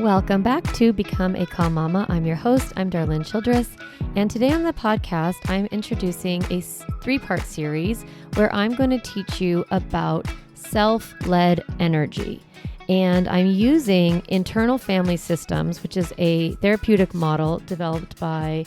Welcome back to Become a Calm Mama. I'm your host. I'm Darlene Childress. And today on the podcast, I'm introducing a 3-part series where I'm going to teach you about self-led energy. And I'm using internal family systems, which is a therapeutic model developed by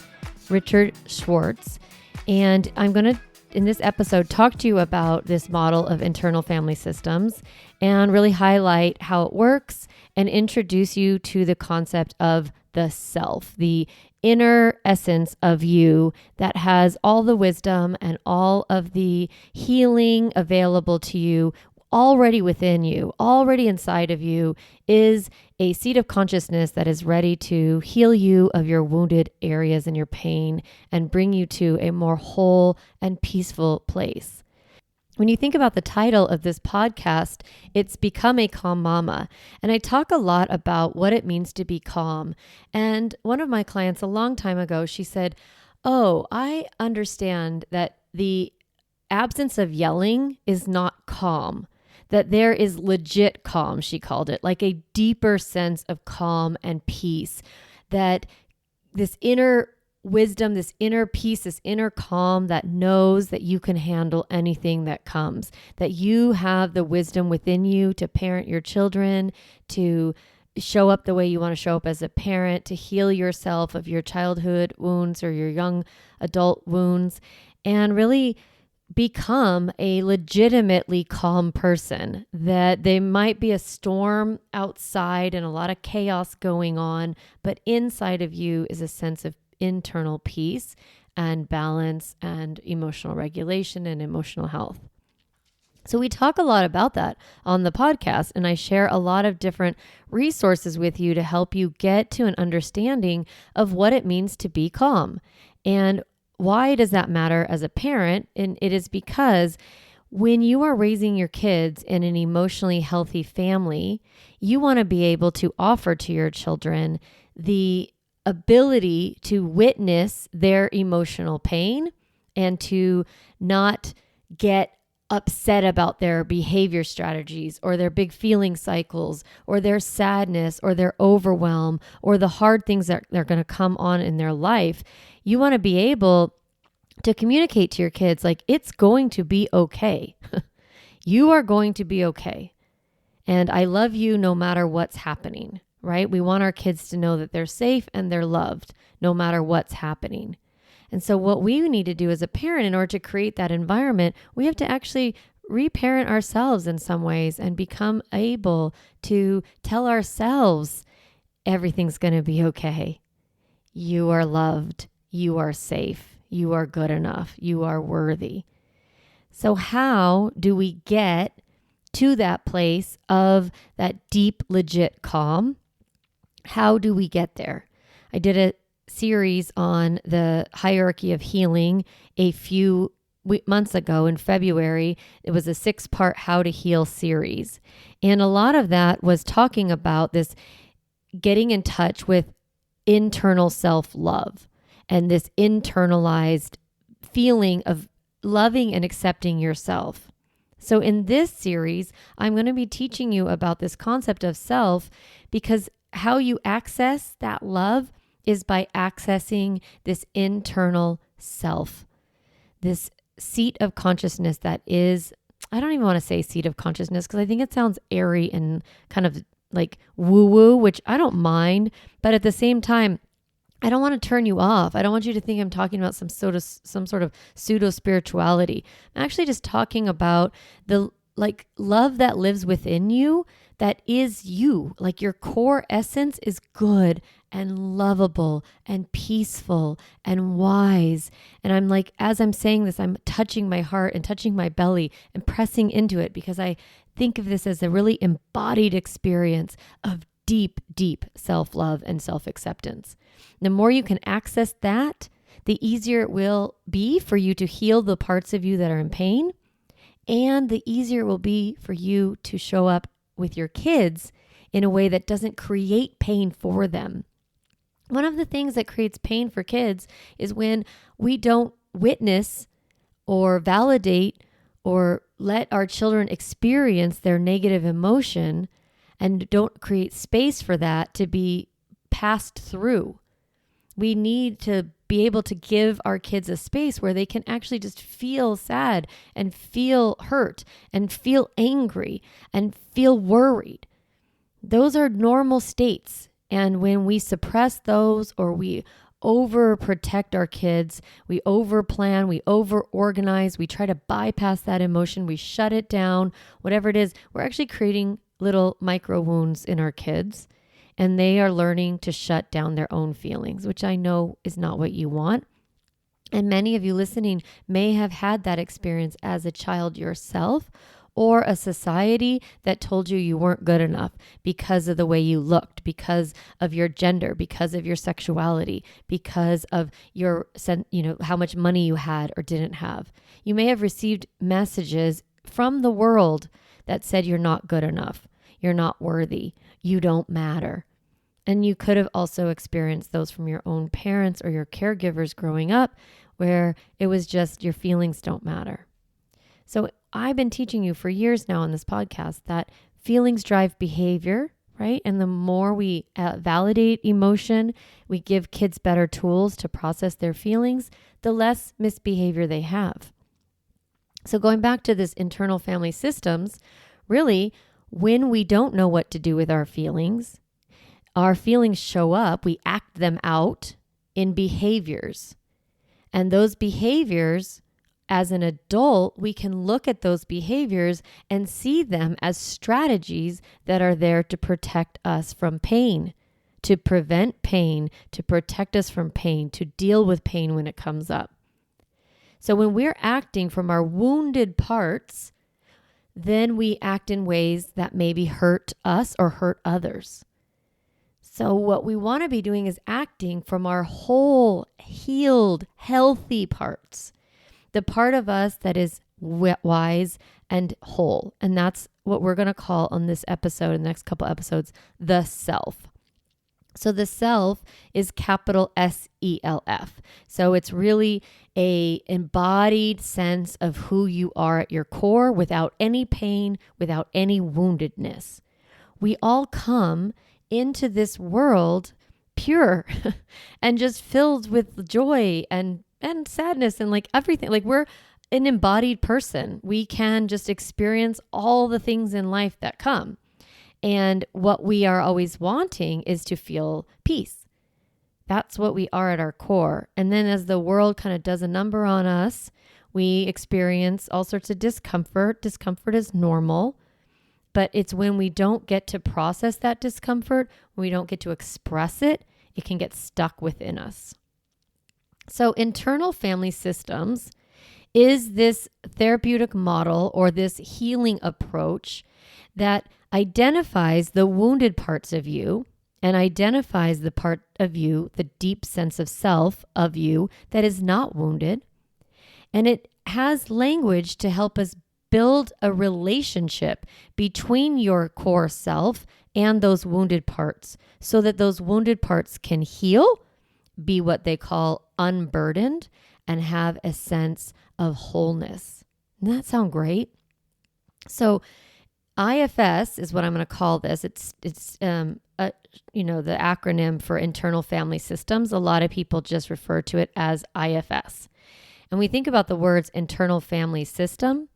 Richard Schwartz. And I'm going to, in this episode, talk to you about this model of internal family systems and really highlight how it works and introduce you to the concept of the self, the inner essence of you that has all the wisdom and all of the healing available to you already within you, already inside of you is a seat of consciousness that is ready to heal you of your wounded areas and your pain and bring you to a more whole and peaceful place. When you think about the title of this podcast, it's Become a Calm Mama. And I talk a lot about what it means to be calm. And one of my clients a long time ago, she said, "Oh, I understand that the absence of yelling is not calm, that there is legit calm," she called it, like a deeper sense of calm and peace, that this inner wisdom, this inner peace, this inner calm that knows that you can handle anything that comes, that you have the wisdom within you to parent your children, to show up the way you want to show up as a parent, to heal yourself of your childhood wounds or your young adult wounds, and really become a legitimately calm person. That there might be a storm outside and a lot of chaos going on, but inside of you is a sense of internal peace and balance and emotional regulation and emotional health. So we talk a lot about that on the podcast, and I share a lot of different resources with you to help you get to an understanding of what it means to be calm. And why does that matter as a parent? And it is because when you are raising your kids in an emotionally healthy family, you want to be able to offer to your children the ability to witness their emotional pain and to not get upset about their behavior strategies or their big feeling cycles or their sadness or their overwhelm or the hard things that they're going to come on in their life. You want to be able to communicate to your kids like, it's going to be okay. You are going to be okay. And I love you no matter what's happening. Right? We want our kids to know that they're safe and they're loved no matter what's happening. And so what we need to do as a parent in order to create that environment, we have to actually reparent ourselves in some ways and become able to tell ourselves everything's going to be okay. You are loved. You are safe. You are good enough. You are worthy. So how do we get to that place of that deep, legit calm? How do we get there? I did a series on the hierarchy of healing a few months ago in February. It was a 6-part How to Heal series. And a lot of that was talking about this getting in touch with internal self-love and this internalized feeling of loving and accepting yourself. So in this series, I'm going to be teaching you about this concept of self, because how you access that love is by accessing this internal self, this seat of consciousness that is, I don't even want to say seat of consciousness because I think it sounds airy and kind of like woo-woo, which I don't mind, but at the same time, I don't want to turn you off. I don't want you to think I'm talking about some sort of pseudo-spirituality. I'm actually just talking about the love that lives within you, that is you. Like your core essence is good and lovable and peaceful and wise. And I'm like, as I'm saying this, I'm touching my heart and touching my belly and pressing into it because I think of this as a really embodied experience of deep, deep self-love and self-acceptance. The more you can access that, the easier it will be for you to heal the parts of you that are in pain, and the easier it will be for you to show up with your kids in a way that doesn't create pain for them. One of the things that creates pain for kids is when we don't witness or validate or let our children experience their negative emotion and don't create space for that to be passed through. We need to be able to give our kids a space where they can actually just feel sad and feel hurt and feel angry and feel worried. Those are normal states. And when we suppress those or we overprotect our kids, we overplan, we overorganize, we try to bypass that emotion, we shut it down, whatever it is, we're actually creating little micro wounds in our kids. And they are learning to shut down their own feelings, which I know is not what you want. And many of you listening may have had that experience as a child yourself, or a society that told you you weren't good enough because of the way you looked, because of your gender, because of your sexuality, because of your, how much money you had or didn't have. You may have received messages from the world that said you're not good enough, you're not worthy, you don't matter. And you could have also experienced those from your own parents or your caregivers growing up, where it was just your feelings don't matter. So I've been teaching you for years now on this podcast that feelings drive behavior, right? And the more we validate emotion, we give kids better tools to process their feelings, the less misbehavior they have. So going back to this internal family systems, really, when we don't know what to do with our feelings show up, we act them out in behaviors. And those behaviors, as an adult, we can look at those behaviors and see them as strategies that are there to protect us from pain, to prevent pain, to protect us from pain, to deal with pain when it comes up. So when we're acting from our wounded parts, then we act in ways that maybe hurt us or hurt others. So what we want to be doing is acting from our whole, healed, healthy parts. The part of us that is wise and whole. And that's what we're going to call on this episode, in the next couple episodes, the self. So the self is capital SELF. So it's really a embodied sense of who you are at your core, without any pain, without any woundedness. We all come into this world pure and just filled with joy and sadness and like everything. Like we're an embodied person. We can just experience all the things in life that come. And what we are always wanting is to feel peace. That's what we are at our core. And then as the world kind of does a number on us, we experience all sorts of discomfort. Discomfort is normal. But it's when we don't get to process that discomfort, when we don't get to express it, it can get stuck within us. So internal family systems is this therapeutic model or this healing approach that identifies the wounded parts of you and identifies the part of you, the deep sense of self of you that is not wounded. And it has language to help us build a relationship between your core self and those wounded parts so that those wounded parts can heal, be what they call unburdened, and have a sense of wholeness. Doesn't that sound great? So IFS is what I'm going to call this. It's the acronym for internal family systems. A lot of people just refer to it as IFS. And we think about the words internal family system.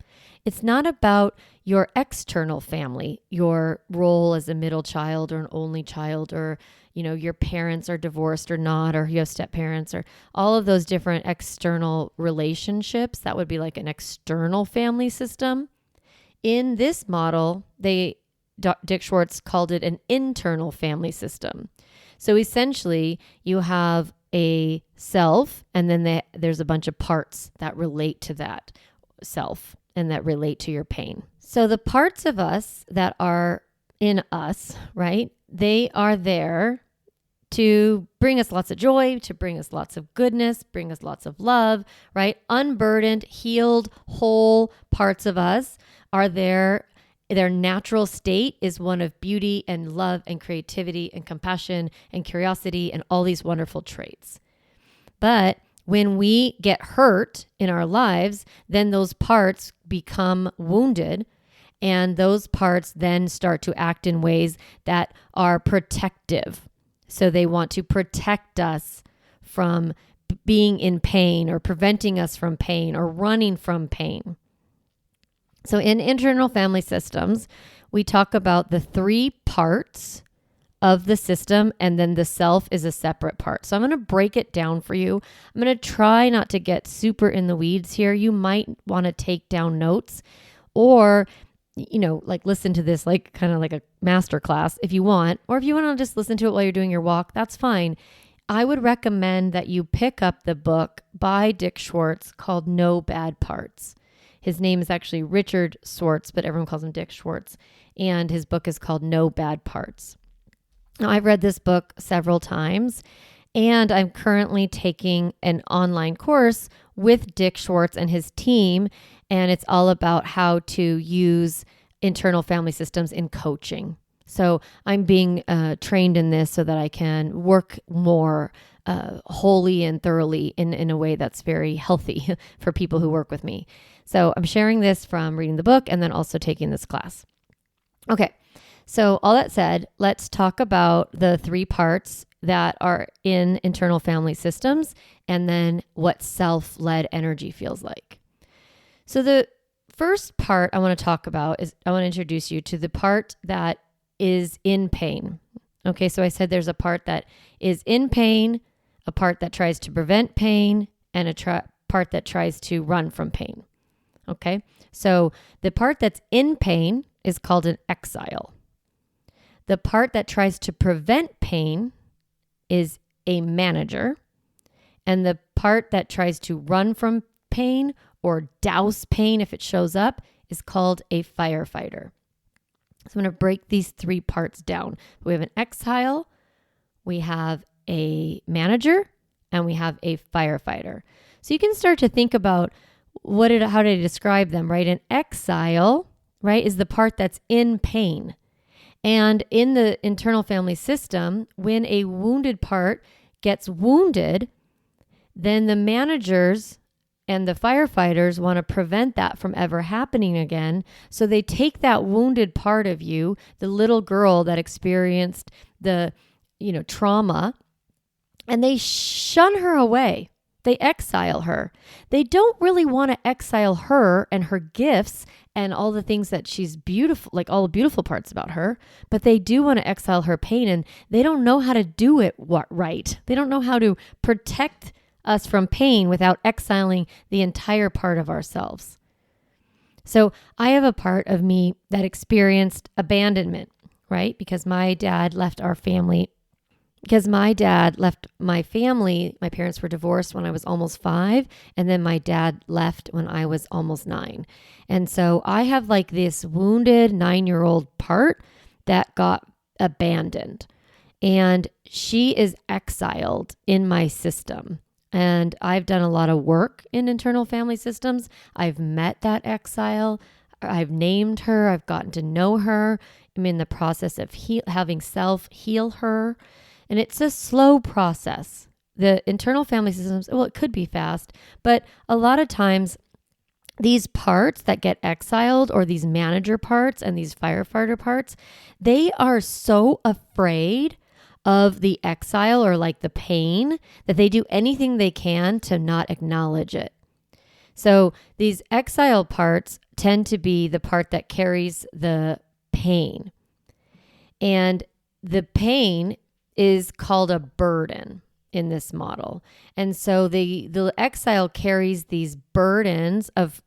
It's not about your external family, your role as a middle child or an only child, or, your parents are divorced or not, or you have step parents, or all of those different external relationships. That would be like an external family system. In this model, Dick Schwartz called it an internal family system. So essentially, you have a self, and then there's a bunch of parts that relate to that self and that relate to your pain. So the parts of us that are in us, right, they are there to bring us lots of joy, to bring us lots of goodness, bring us lots of love, right? Unburdened, healed, whole parts of us are there. Their natural state is one of beauty and love and creativity and compassion and curiosity and all these wonderful traits. But when we get hurt in our lives, then those parts become wounded And those parts then start to act in ways that are protective. So they want to protect us from being in pain or preventing us from pain or running from pain. So in internal family systems, we talk about the 3 parts of the system, and then the self is a separate part. So I'm going to break it down for you. I'm going to try not to get super in the weeds here. You might want to take down notes or, like listen to this like kind of like a master class if you want, or if you want to just listen to it while you're doing your walk, that's fine. I would recommend that you pick up the book by Dick Schwartz called No Bad Parts. His name is actually Richard Schwartz, but everyone calls him Dick Schwartz. And his book is called No Bad Parts. Now, I've read this book several times, and I'm currently taking an online course with Dick Schwartz and his team, and it's all about how to use internal family systems in coaching. So I'm being trained in this so that I can work more wholly and thoroughly in a way that's very healthy for people who work with me. So I'm sharing this from reading the book and then also taking this class. Okay. So all that said, let's talk about the 3 parts that are in internal family systems and then what self-led energy feels like. So the first part I want to talk about is I want to introduce you to the part that is in pain. Okay, so I said there's a part that is in pain, a part that tries to prevent pain, and a part that tries to run from pain. Okay, so the part that's in pain is called an exile. The part that tries to prevent pain is a manager. And the part that tries to run from pain or douse pain if it shows up is called a firefighter. So I'm going to break these 3 parts down. We have an exile, we have a manager, and we have a firefighter. So you can start to think about how did I describe them, right? An exile, right, is the part that's in pain. And in the internal family system, when a wounded part gets wounded, then the managers and the firefighters want to prevent that from ever happening again. So they take that wounded part of you, the little girl that experienced the, trauma, and they shun her away. They exile her. They don't really want to exile her and her gifts and all the things that she's beautiful, like all the beautiful parts about her, but they do want to exile her pain, and they don't know how to do it right. They don't know how to protect us from pain without exiling the entire part of ourselves. So I have a part of me that experienced abandonment, right? Because my dad left our family. Because my dad left my family, my parents were divorced when I was almost 5, and then my dad left when I was almost 9. And so I have like this wounded 9-year-old part that got abandoned, and she is exiled in my system. And I've done a lot of work in internal family systems. I've met that exile. I've named her. I've gotten to know her. I'm in the process of having self heal her. And it's a slow process. The internal family systems, well, it could be fast, but a lot of times these parts that get exiled, or these manager parts and these firefighter parts, they are so afraid of the exile or like the pain that they do anything they can to not acknowledge it. So these exile parts tend to be the part that carries the pain. And the pain is called a burden in this model. And so the exile carries these burdens of,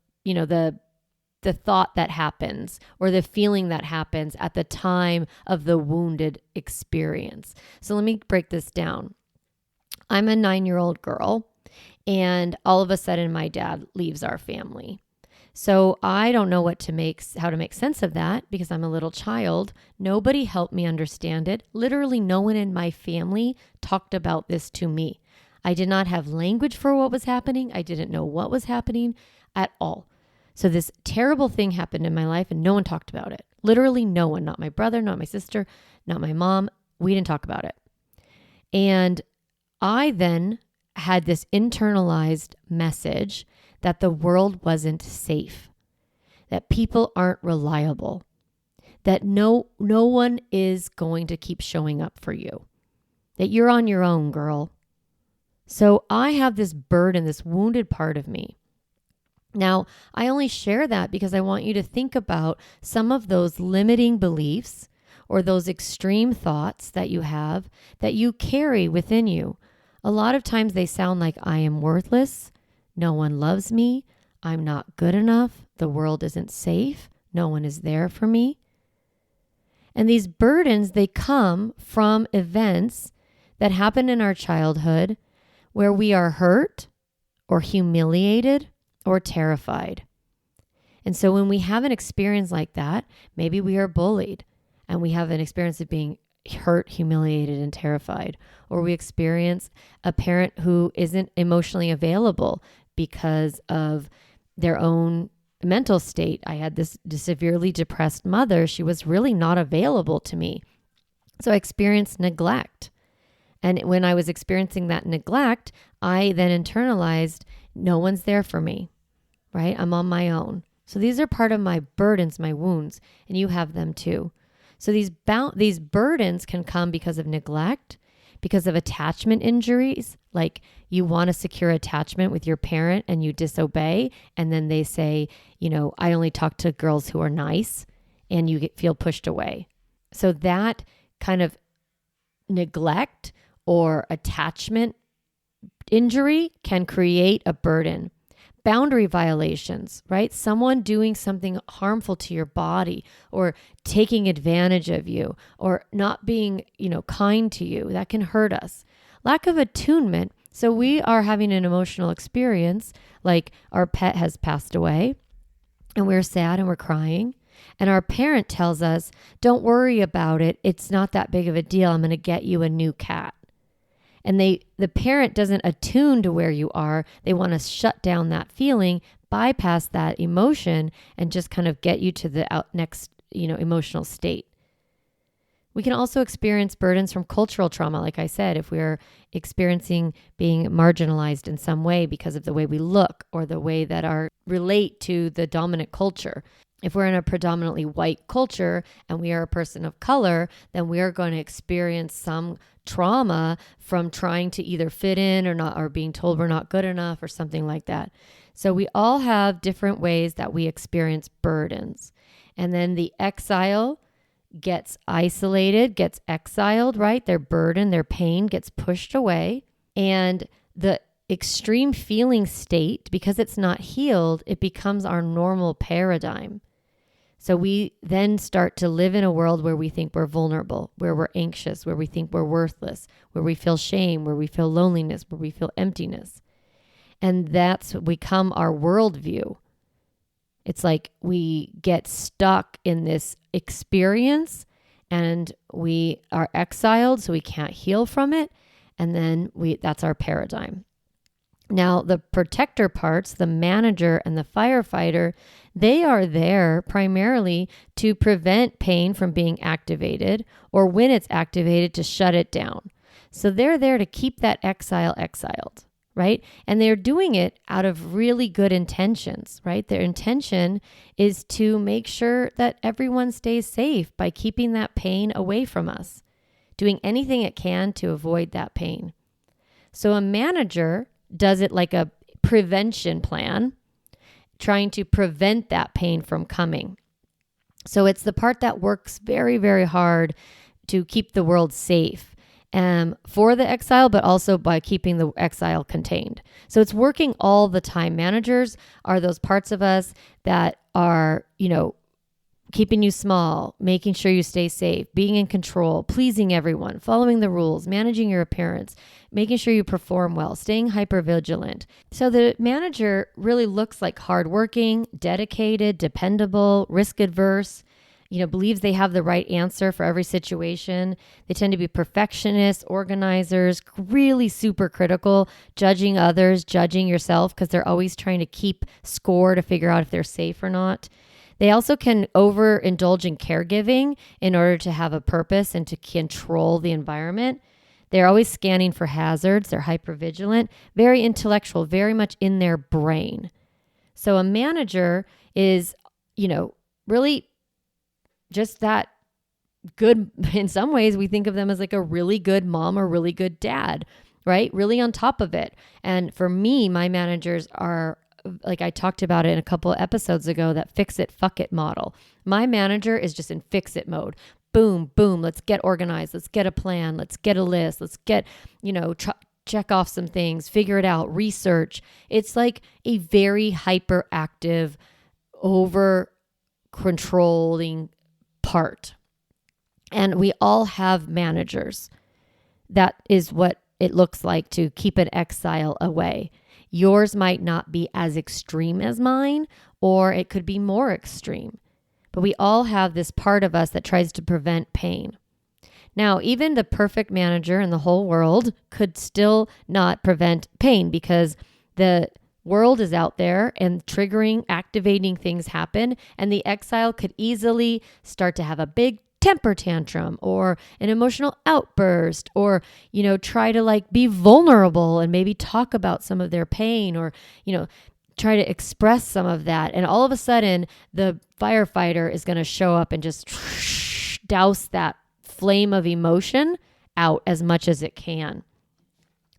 the thought that happens or the feeling that happens at the time of the wounded experience. So let me break this down. I'm a 9-year-old girl, and all of a sudden my dad leaves our family. So I don't know how to make sense of that because I'm a little child. Nobody helped me understand it. Literally no one in my family talked about this to me. I did not have language for what was happening. I didn't know what was happening at all. So this terrible thing happened in my life and no one talked about it. Literally no one, not my brother, not my sister, not my mom. We didn't talk about it. And I then had this internalized message that the world wasn't safe, that people aren't reliable, that no one is going to keep showing up for you, that you're on your own, girl. So I have this burden, this wounded part of me. Now, I only share that because I want you to think about some of those limiting beliefs or those extreme thoughts that you have that you carry within you. A lot of times they sound like, I am worthless, no one loves me, I'm not good enough, the world isn't safe, no one is there for me. And these burdens, they come from events that happen in our childhood where we are hurt or humiliated or terrified. And so when we have an experience like that, maybe we are bullied and we have an experience of being hurt, humiliated, and terrified, or we experience a parent who isn't emotionally available because of their own mental state. I had this severely depressed mother. She was really not available to me. So I experienced neglect. And when I was experiencing that neglect, I then internalized, no one's there for me, right? I'm on my own. So these are part of my burdens, my wounds, and you have them too. So these burdens can come because of neglect, because of attachment injuries, like you want a secure attachment with your parent and you disobey, and then they say, I only talk to girls who are nice, and you feel pushed away. So that kind of neglect or attachment injury can create a burden. Boundary violations, right? Someone doing something harmful to your body or taking advantage of you or not being, kind to you, that can hurt us. Lack of attunement. So we are having an emotional experience, like our pet has passed away and we're sad and we're crying. And our parent tells us, don't worry about it. It's not that big of a deal. I'm going to get you a new cat. And the parent doesn't attune to where you are. They want to shut down that feeling, bypass that emotion, and just kind of get you to the next, emotional state. We can also experience burdens from cultural trauma. Like I said, if we're experiencing being marginalized in some way because of the way we look or the way that relate to the dominant culture. If we're in a predominantly white culture and we are a person of color, then we are going to experience some trauma from trying to either fit in or being told we're not good enough or something like that. So we all have different ways that we experience burdens. And then the exile gets isolated, gets exiled, right? Their burden, their pain gets pushed away. And the extreme feeling state, because it's not healed, it becomes our normal paradigm. So we then start to live in a world where we think we're vulnerable, where we're anxious, where we think we're worthless, where we feel shame, where we feel loneliness, where we feel emptiness. And that's become our worldview. It's like we get stuck in this experience and we are exiled, so we can't heal from it. And then that's our paradigm. Now, the protector parts, the manager and the firefighter, they are there primarily to prevent pain from being activated, or when it's activated, to shut it down. So they're there to keep that exiled, right? And they're doing it out of really good intentions, right? Their intention is to make sure that everyone stays safe by keeping that pain away from us, doing anything it can to avoid that pain. So a manager does it like a prevention plan, trying to prevent that pain from coming. So it's the part that works very, very hard to keep the world safe for the exile, but also by keeping the exile contained. So it's working all the time. Managers are those parts of us that are, keeping you small, making sure you stay safe, being in control, pleasing everyone, following the rules, managing your appearance, making sure you perform well, staying hypervigilant. So the manager really looks like hardworking, dedicated, dependable, risk adverse, believes they have the right answer for every situation. They tend to be perfectionists, organizers, really super critical, judging others, judging yourself, because they're always trying to keep score to figure out if they're safe or not. They also can overindulge in caregiving in order to have a purpose and to control the environment. They're always scanning for hazards. They're hypervigilant, very intellectual, very much in their brain. So a manager is, really just that good. In some ways, we think of them as like a really good mom or really good dad, right? Really on top of it. And for me, my managers are, like I talked about it in a couple of episodes ago, that fix it, fuck it model. My manager is just in fix it mode. Boom, boom. Let's get organized. Let's get a plan. Let's get a list. Let's get, check off some things, figure it out, research. It's like a very hyperactive, over controlling part. And we all have managers. That is what it looks like to keep an exile away. Yours might not be as extreme as mine, or it could be more extreme. But we all have this part of us that tries to prevent pain. Now, even the perfect manager in the whole world could still not prevent pain, because the world is out there and triggering, activating things happen, and the exile could easily start to have a big temper tantrum or an emotional outburst, or, try to like be vulnerable and maybe talk about some of their pain, or, try to express some of that. And all of a sudden the firefighter is going to show up and just douse that flame of emotion out as much as it can.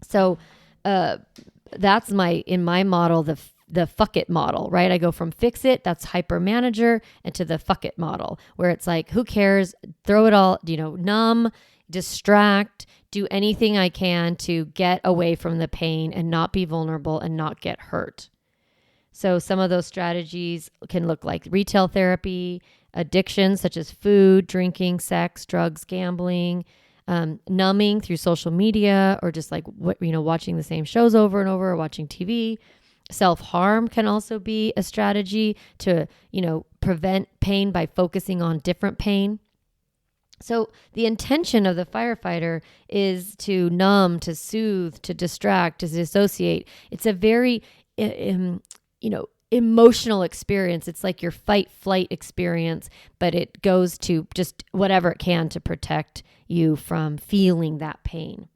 So, that's in my model, the fuck it model, right? I go from fix it, that's hyper manager, and to the fuck it model, where it's like, who cares? Throw it all, numb, distract, do anything I can to get away from the pain and not be vulnerable and not get hurt. So some of those strategies can look like retail therapy, addictions such as food, drinking, sex, drugs, gambling, numbing through social media, or just like, watching the same shows over and over, or watching TV. Self-harm can also be a strategy to, prevent pain by focusing on different pain. So the intention of the firefighter is to numb, to soothe, to distract, to dissociate. It's a very, emotional experience. It's like your fight-flight experience, but it goes to just whatever it can to protect you from feeling that pain.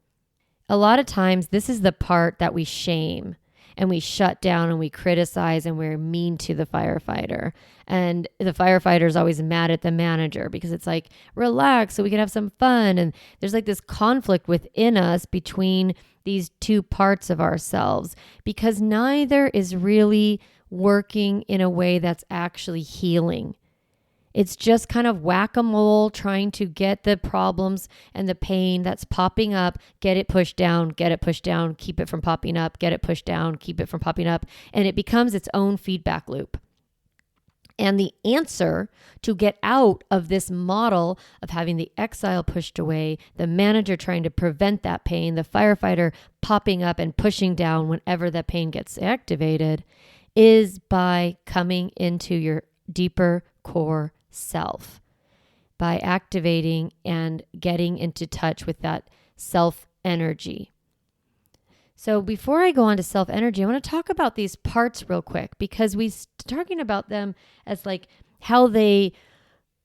A lot of times, this is the part that we shame, and we shut down, and we criticize, and we're mean to the firefighter. And the firefighter is always mad at the manager because it's like, relax so we can have some fun. And there's like this conflict within us between these two parts of ourselves, because neither is really working in a way that's actually healing. It's just kind of whack-a-mole, trying to get the problems and the pain that's popping up, get it pushed down, keep it from popping up, get it pushed down, keep it from popping up. And it becomes its own feedback loop. And the answer to get out of this model of having the exile pushed away, the manager trying to prevent that pain, the firefighter popping up and pushing down whenever that pain gets activated, is by coming into your deeper core self, by activating and getting into touch with that self energy. So before I go on to self energy, I want to talk about these parts real quick, because we're talking about them as like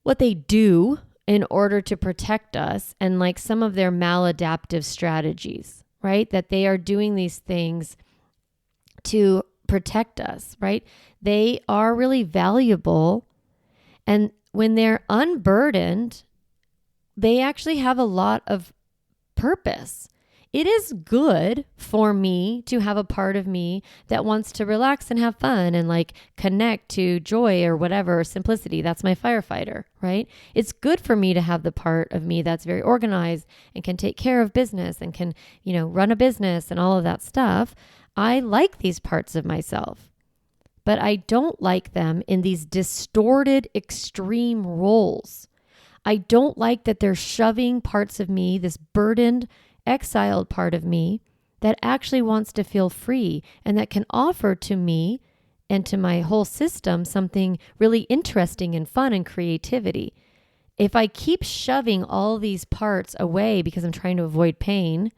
what they do in order to protect us, and like some of their maladaptive strategies, right? That they are doing these things to protect us, right? They are really valuable. And when they're unburdened, they actually have a lot of purpose. It is good for me to have a part of me that wants to relax and have fun and like connect to joy or whatever, or simplicity. That's my firefighter, right? It's good for me to have the part of me that's very organized and can take care of business and can, run a business and all of that stuff. I like these parts of myself, but I don't like them in these distorted, extreme roles. I don't like that they're shoving parts of me, this burdened, exiled part of me that actually wants to feel free and that can offer to me and to my whole system something really interesting and fun and creativity. If I keep shoving all these parts away because I'm trying to avoid pain,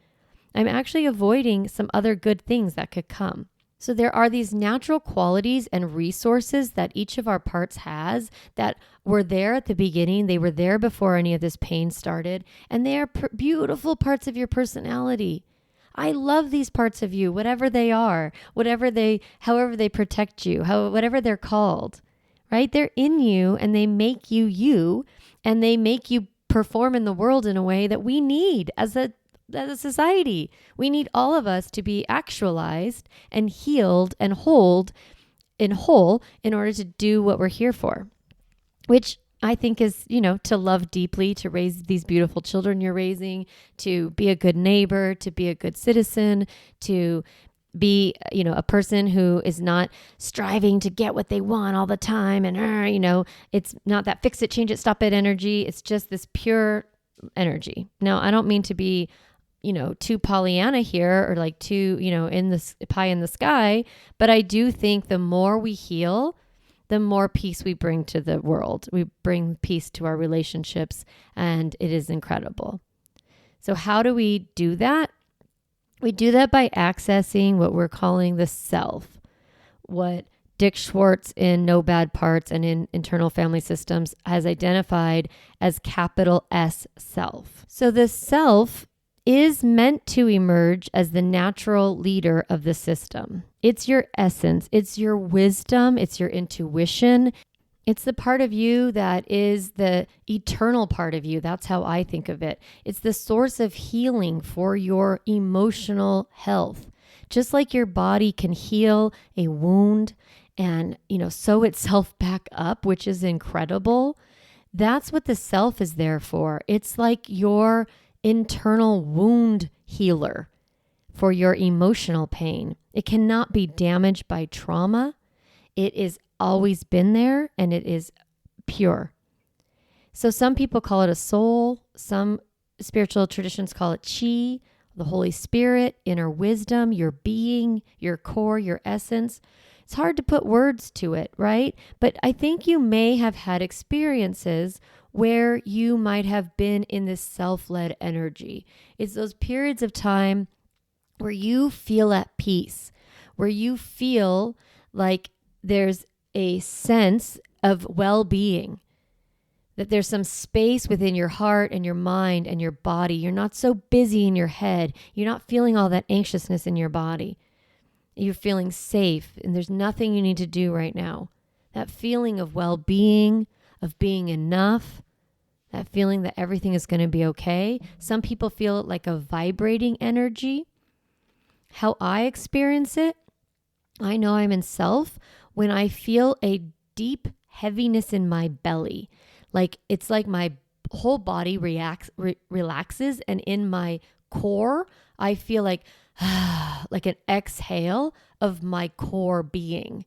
I'm actually avoiding some other good things that could come. So there are these natural qualities and resources that each of our parts has that were there at the beginning. They were there before any of this pain started, and they are beautiful parts of your personality. I love these parts of you, whatever they are, however they protect you, whatever they're called, right? They're in you and they make you you, and they make you perform in the world in a way that we need as a society. We need all of us to be actualized and healed and whole in order to do what we're here for, which I think is, to love deeply, to raise these beautiful children you're raising, to be a good neighbor, to be a good citizen, to be, a person who is not striving to get what they want all the time. And, it's not that fix it, change it, stop it energy. It's just this pure energy. Now, I don't mean to be, too Pollyanna here or like too, in the pie in the sky, but I do think the more we heal, the more peace we bring to the world. We bring peace to our relationships, and it is incredible. So how do we do that? We do that by accessing what we're calling the self, what Dick Schwartz in No Bad Parts and in Internal Family Systems has identified as capital S self. So the self is meant to emerge as the natural leader of the system. It's your essence, it's your wisdom, it's your intuition. It's the part of you that is the eternal part of you. That's how I think of it. It's the source of healing for your emotional health. Just like your body can heal a wound and, sew itself back up, which is incredible. That's what the self is there for. It's like your internal wound healer for your emotional pain. It cannot be damaged by trauma. It is always been there, and it is pure. So some people call it a soul. Some spiritual traditions call it chi, the Holy Spirit, inner wisdom, your being, your core, your essence. It's hard to put words to it, right? But I think you may have had experiences where you might have been in this self-led energy. It's those periods of time where you feel at peace, where you feel like there's a sense of well-being, that there's some space within your heart and your mind and your body. You're not so busy in your head. You're not feeling all that anxiousness in your body. You're feeling safe, and there's nothing you need to do right now. That feeling of well-being, of being enough, that feeling that everything is going to be okay. Some people feel it like a vibrating energy. How I experience it, I know I'm in self when I feel a deep heaviness in my belly. Like it's like my whole body relaxes, and in my core, I feel like like an exhale of my core being.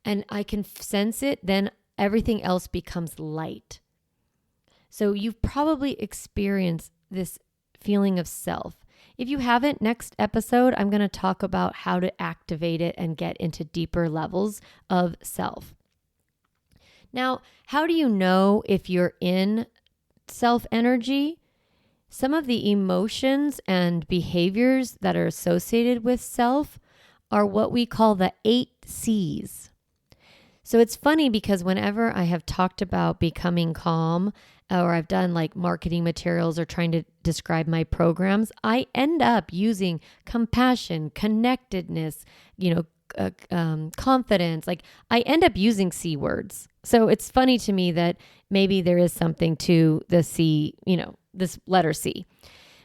And I can sense it, then everything else becomes light. So you've probably experienced this feeling of self. If you haven't, next episode, I'm going to talk about how to activate it and get into deeper levels of self. Now, how do you know if you're in self energy? Some of the emotions and behaviors that are associated with self are what we call the 8 C's. So it's funny because whenever I have talked about becoming calm, or I've done like marketing materials or trying to describe my programs, I end up using compassion, connectedness, confidence. Like I end up using C words. So it's funny to me that maybe there is something to the C, this letter C,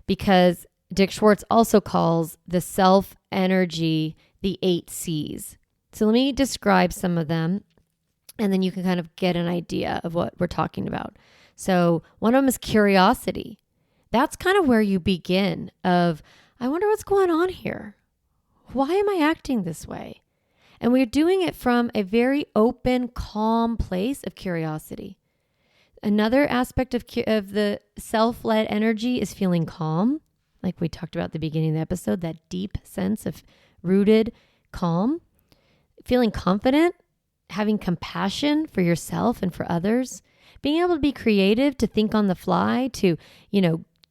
because Dick Schwartz also calls the self energy the 8 C's. So let me describe some of them, and then you can kind of get an idea of what we're talking about. So one of them is curiosity. That's kind of where you begin of, I wonder what's going on here. Why am I acting this way? And we're doing it from a very open, calm place of curiosity. Another aspect of the self-led energy is feeling calm. Like we talked about at the beginning of the episode, that deep sense of rooted calm. Feeling confident, having compassion for yourself and for others. Being able to be creative, to think on the fly, to,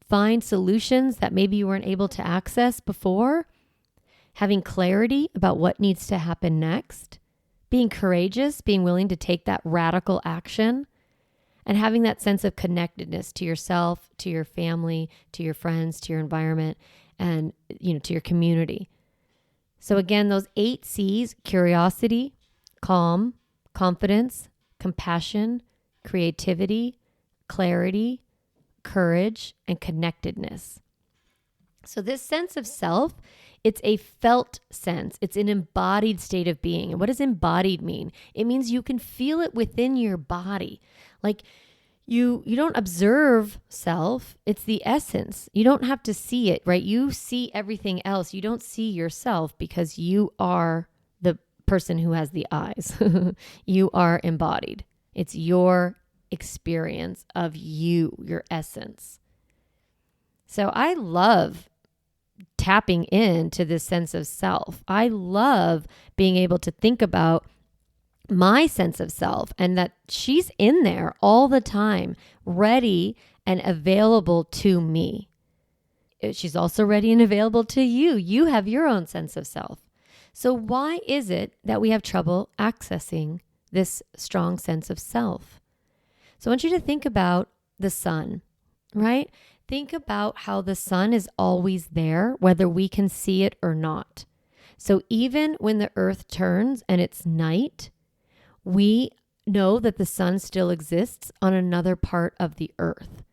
find solutions that maybe you weren't able to access before. Having clarity about what needs to happen next. Being courageous, being willing to take that radical action. And having that sense of connectedness to yourself, to your family, to your friends, to your environment, and, to your community. So again, those 8 C's, curiosity, calm, confidence, compassion, creativity, clarity, courage, and connectedness. So this sense of self, it's a felt sense. It's an embodied state of being. And what does embodied mean? It means you can feel it within your body. Like you don't observe self. It's the essence. You don't have to see it, right? You see everything else. You don't see yourself because you are the person who has the eyes. You are embodied. It's your experience of you, your essence. So I love tapping into this sense of self. I love being able to think about my sense of self and that she's in there all the time, ready and available to me. She's also ready and available to you. You have your own sense of self. So why is it that we have trouble accessing this strong sense of self? So I want you to think about the sun, right? Think about how the sun is always there, whether we can see it or not. So even when the earth turns and it's night, we know that the sun still exists on another part of the earth,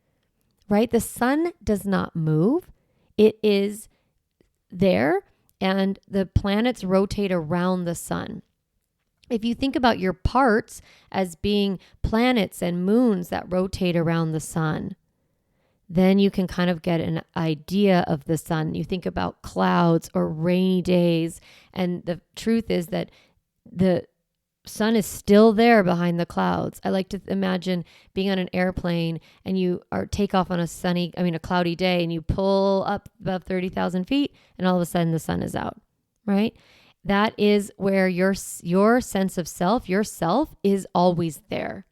right? The sun does not move. It is there, and the planets rotate around the sun. If you think about your parts as being planets and moons that rotate around the sun, then you can kind of get an idea of the sun. You think about clouds or rainy days, and the truth is that the sun is still there behind the clouds. I like to imagine being on an airplane and you take off on a cloudy day, and you pull up above 30,000 feet and all of a sudden the sun is out, right? That is where your sense of self, yourself is always there.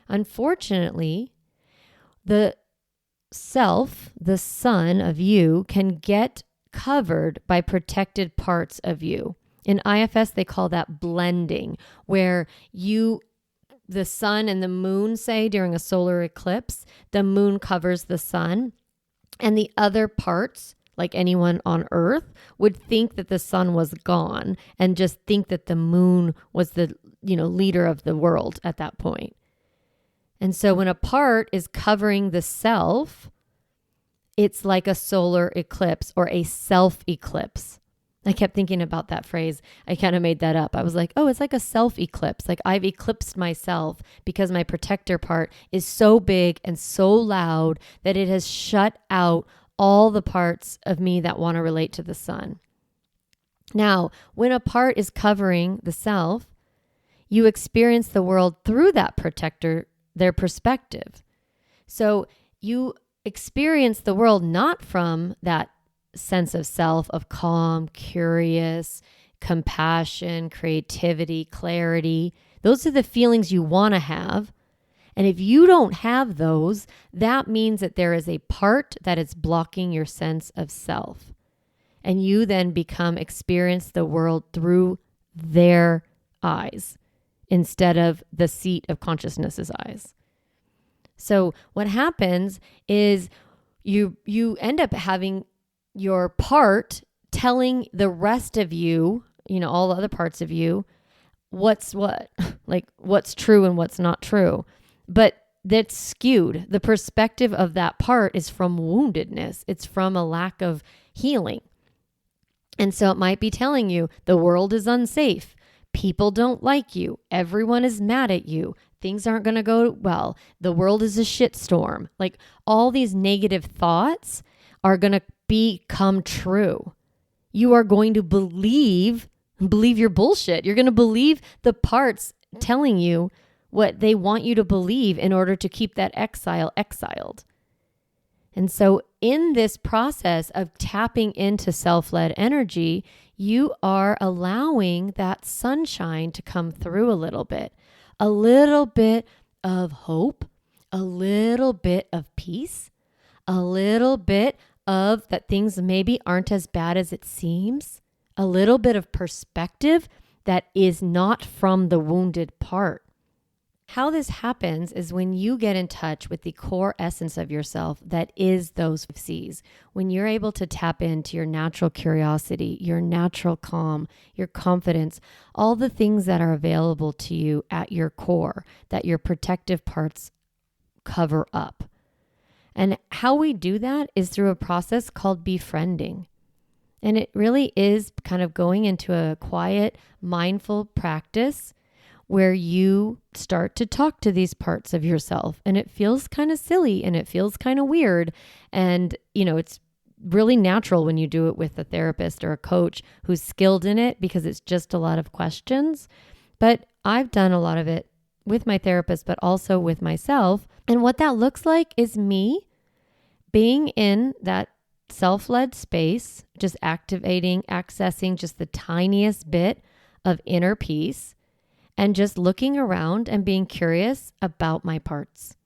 Unfortunately, the self, the sun of you, can get covered by protected parts of you. In IFS, they call that blending, where the sun and the moon, say during a solar eclipse, the moon covers the sun, and the other parts, like anyone on Earth, would think that the sun was gone and just think that the moon was the leader of the world at that point. And so when a part is covering the self, it's like a solar eclipse or a self eclipse. I kept thinking about that phrase. I kind of made that up. I was like, oh, it's like a self eclipse. Like I've eclipsed myself because my protector part is so big and so loud that it has shut out all the parts of me that want to relate to the sun. Now, when a part is covering the self, you experience the world through that protector, their perspective. So you experience the world not from that sense of self of calm, curious, compassion, creativity, clarity. Those are the feelings you want to have. And if you don't have those, that means that there is a part that is blocking your sense of self. And you then experience the world through their eyes instead of the seat of consciousness's eyes. So what happens is you end up having your part telling the rest of you, all the other parts of you, what's what, like what's true and what's not true. But that's skewed. The perspective of that part is from woundedness. It's from a lack of healing. And so it might be telling you the world is unsafe. People don't like you. Everyone is mad at you. Things aren't going to go well. The world is a shitstorm. Like all these negative thoughts are going to become true. You are going to believe your bullshit. You're going to believe the parts telling you what they want you to believe in order to keep that exile exiled. And so in this process of tapping into self-led energy, you are allowing that sunshine to come through a little bit of hope, a little bit of peace, a little bit of that things maybe aren't as bad as it seems, a little bit of perspective that is not from the wounded part. How this happens is when you get in touch with the core essence of yourself that is those C's. When you're able to tap into your natural curiosity, your natural calm, your confidence, all the things that are available to you at your core that your protective parts cover up. And how we do that is through a process called befriending. And it really is kind of going into a quiet, mindful practice where you start to talk to these parts of yourself. And it feels kind of silly and it feels kind of weird. And, it's really natural when you do it with a therapist or a coach who's skilled in it because it's just a lot of questions. But I've done a lot of it with my therapist, but also with myself. And what that looks like is me being in that self-led space, just accessing just the tiniest bit of inner peace, and just looking around and being curious about my parts,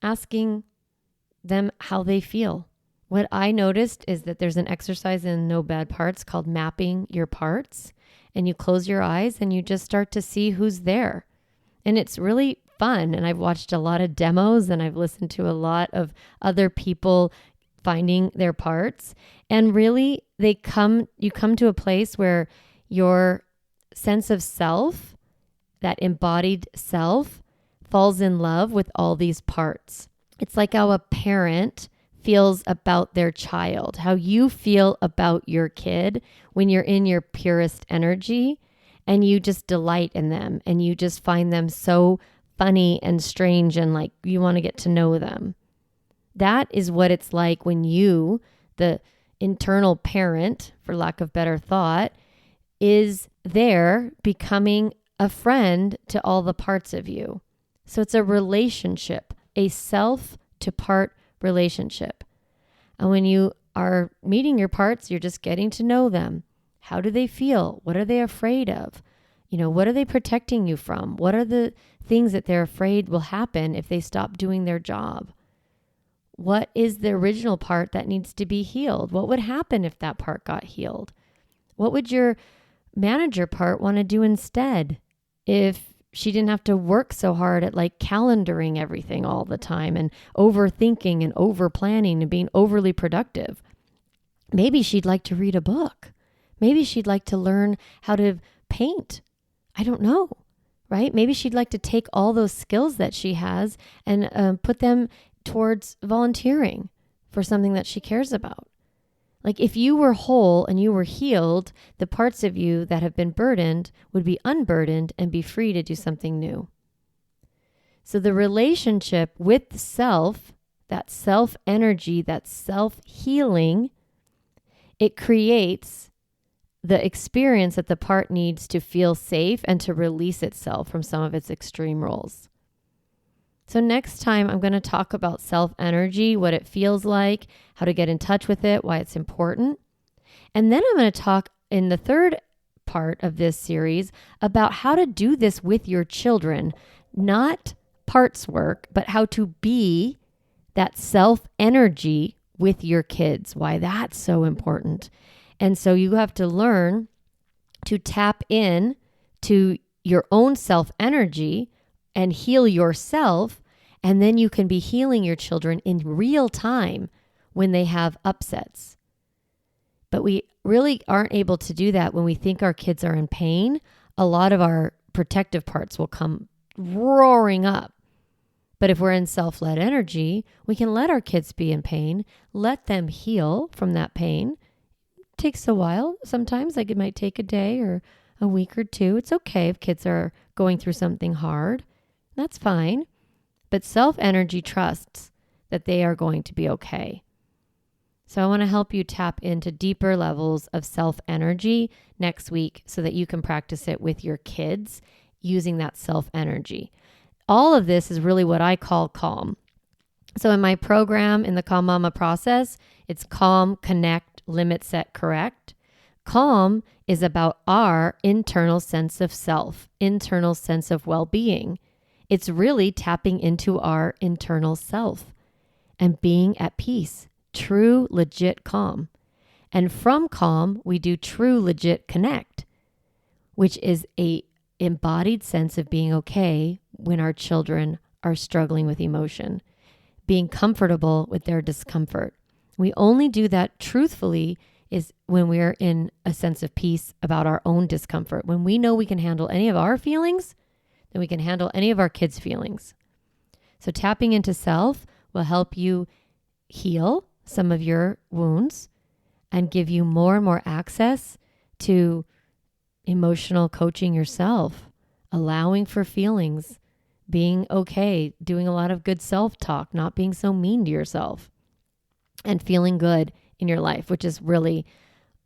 asking them how they feel. What I noticed is that there's an exercise in No Bad Parts called mapping your parts, and you close your eyes and you just start to see who's there. And it's really fun. And I've watched a lot of demos and I've listened to a lot of other people finding their parts. And really you come to a place where your sense of self, that embodied self, falls in love with all these parts. It's like how a parent feels about their child, how you feel about your kid when you're in your purest energy and you just delight in them and you just find them so funny and strange and like you want to get to know them. That is what it's like when you, the internal parent, for lack of better thought, is there becoming a friend to all the parts of you. So it's a relationship, a self to part relationship. And when you are meeting your parts, you're just getting to know them. How do they feel? What are they afraid of? What are they protecting you from? What are the things that they're afraid will happen if they stop doing their job? What is the original part that needs to be healed? What would happen if that part got healed? What would your manager part want to do instead if she didn't have to work so hard at like calendaring everything all the time and overthinking and over planning and being overly productive? Maybe she'd like to read a book. Maybe she'd like to learn how to paint. I don't know, right? Maybe she'd like to take all those skills that she has and put them towards volunteering for something that she cares about. Like if you were whole and you were healed, the parts of you that have been burdened would be unburdened and be free to do something new. So the relationship with self, that self energy, that self healing, it creates the experience that the part needs to feel safe and to release itself from some of its extreme roles. So next time I'm going to talk about self-energy, what it feels like, how to get in touch with it, why it's important. And then I'm going to talk in the third part of this series about how to do this with your children, not parts work, but how to be that self-energy with your kids, why that's so important. And so you have to learn to tap in to your own self-energy and heal yourself, and then you can be healing your children in real time when they have upsets. But we really aren't able to do that when we think our kids are in pain. A lot of our protective parts will come roaring up. But if we're in self-led energy, we can let our kids be in pain, let them heal from that pain. It takes a while. Sometimes like it might take a day or a week or two. It's okay if kids are going through something hard. That's fine. But self-energy trusts that they are going to be okay. So I want to help you tap into deeper levels of self-energy next week so that you can practice it with your kids using that self-energy. All of this is really what I call calm. So in my program, in the Calm Mama process, it's calm, connect, limit, set, correct. Calm is about our internal sense of self, internal sense of well-being. It's really tapping into our internal self and being at peace, true, legit calm. And from calm, we do true, legit connect, which is a embodied sense of being okay when our children are struggling with emotion, being comfortable with their discomfort. We only do that truthfully is when we're in a sense of peace about our own discomfort. When we know we can handle any of our feelings, then we can handle any of our kids' feelings. So tapping into self will help you heal some of your wounds and give you more and more access to emotional coaching yourself, allowing for feelings, being okay, doing a lot of good self-talk, not being so mean to yourself, and feeling good in your life, which is really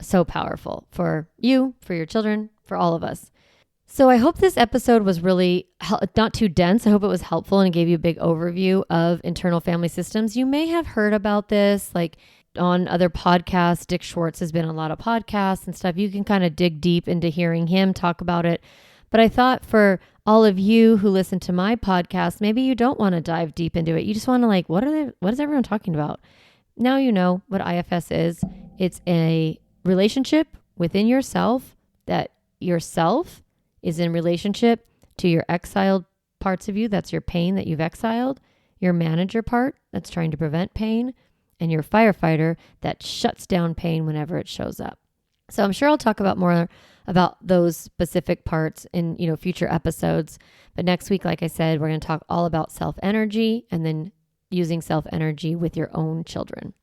so powerful for you, for your children, for all of us. So I hope this episode was really not too dense. I hope it was helpful and gave you a big overview of internal family systems. You may have heard about this like on other podcasts. Dick Schwartz has been on a lot of podcasts and stuff. You can kind of dig deep into hearing him talk about it. But I thought for all of you who listen to my podcast, maybe you don't want to dive deep into it. You just want to like, what is everyone talking about? Now you know what IFS is. It's a relationship within yourself that yourself is in relationship to your exiled parts of you. That's your pain that you've exiled, your manager part that's trying to prevent pain, and your firefighter that shuts down pain whenever it shows up. So I'm sure I'll talk about more about those specific parts in, future episodes. But next week, like I said, we're going to talk all about self-energy and then using self-energy with your own children.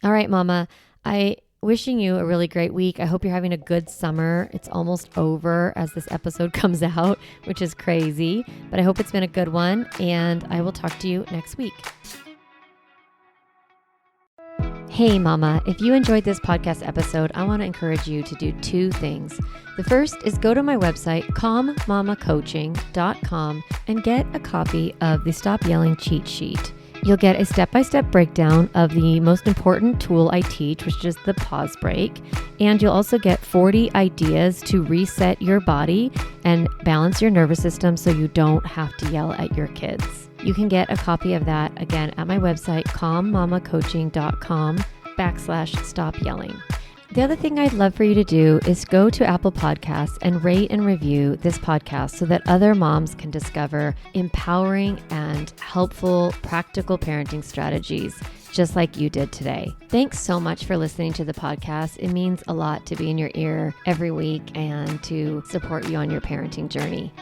All right, Mama, I wishing you a really great week. I hope you're having a good summer. It's almost over as this episode comes out, which is crazy, but I hope it's been a good one, and I will talk to you next week. Hey, Mama, if you enjoyed this podcast episode, I want to encourage you to do two things. The first is go to my website, calmmamacoaching.com, and get a copy of the Stop Yelling cheat sheet. You'll get a step-by-step breakdown of the most important tool I teach, which is the pause break. And you'll also get 40 ideas to reset your body and balance your nervous system so you don't have to yell at your kids. You can get a copy of that, again, at my website, calmmamacoaching.com/stop yelling. The other thing I'd love for you to do is go to Apple Podcasts and rate and review this podcast so that other moms can discover empowering and helpful, practical parenting strategies, just like you did today. Thanks so much for listening to the podcast. It means a lot to be in your ear every week and to support you on your parenting journey.